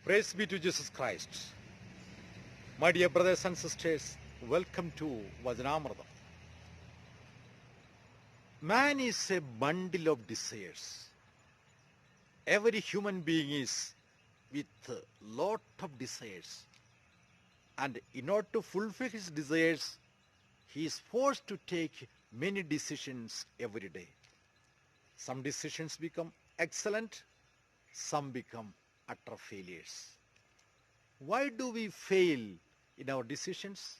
Praise be to Jesus Christ. My dear brothers and sisters, welcome to Vajnamradam. Man is a bundle of desires. Every human being is with a lot of desires. And in order to fulfill his desires, he is forced to take many decisions every day. Some decisions become excellent, some become utter failures. Why do we fail in our decisions?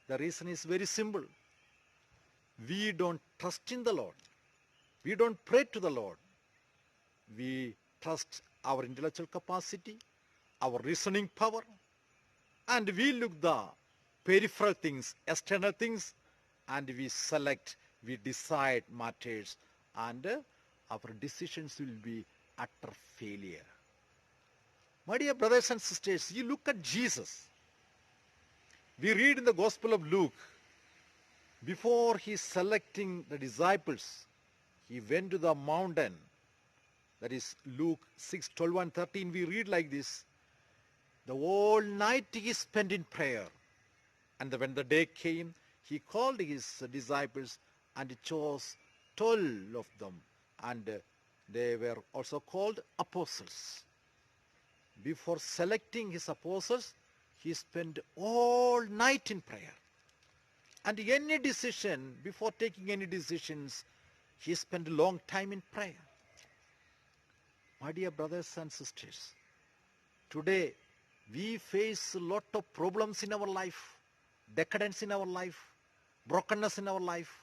The reason is very simple. We don't trust in the Lord. We don't pray to the Lord. We trust our intellectual capacity, our reasoning power, and we look the peripheral things, external things, and we select, we decide matters, and our decisions will be utter failure. My dear brothers and sisters, you look at Jesus. We read in the Gospel of Luke, before he selecting the disciples, he went to the mountain. That is Luke 6:12 and 13. We read like this. The whole night he spent in prayer. And when the day came, he called his disciples and chose 12 of them. And they were also called apostles. Before selecting his apostles, he spent all night in prayer. And any decision, before taking any decisions, he spent a long time in prayer. My dear brothers and sisters, today we face a lot of problems in our life, decadence in our life, brokenness in our life.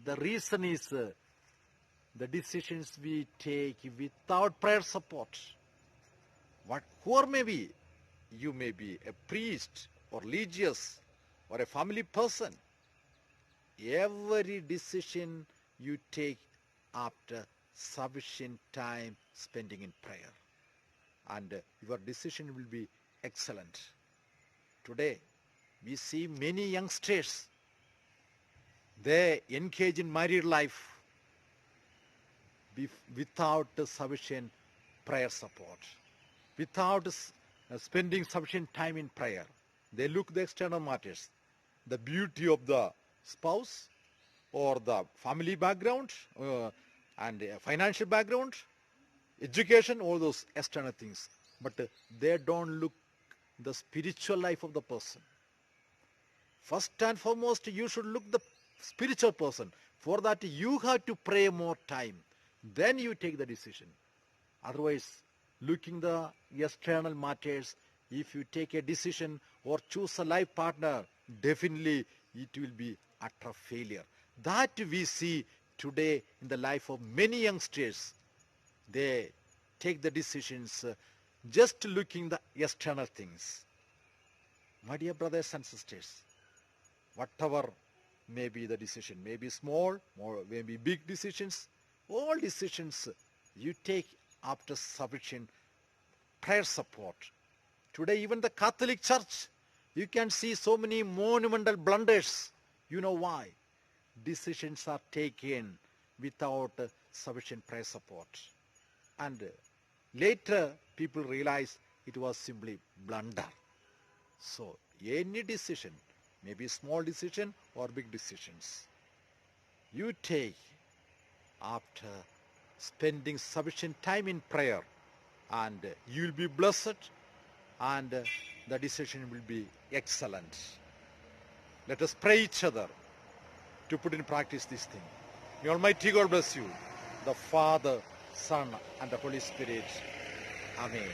The reason is the decisions we take without prayer support. Whoever may be, you may be a priest or religious or a family person. Every decision you take after sufficient time spending in prayer, and your decision will be excellent. Today, we see many youngsters, they engage in married life without sufficient prayer support, without spending sufficient time in prayer. They look the external matters, the beauty of the spouse or the family background and financial background, education, all those external things. But they don't look the spiritual life of the person. First and foremost, you should look the spiritual person. For that, you have to pray more time. Then you take the decision. Otherwise, looking the external matters, if you take a decision or choose a life partner, definitely it will be utter failure. That we see today in the life of many youngsters. They take the decisions just looking the external things. My dear brothers and sisters, whatever may be the decision, maybe small, or maybe big decisions, all decisions you take after sufficient prayer support. Today, even the Catholic Church, you can see so many monumental blunders. You know why? Decisions are taken without sufficient prayer support. And later, people realize it was simply blunder. So, any decision, maybe small decision or big decisions, you take after spending sufficient time in prayer, and you will be blessed, and the decision will be excellent. Let us pray each other to put in practice this thing. May Almighty God bless you, the Father, Son, and the Holy Spirit. Amen.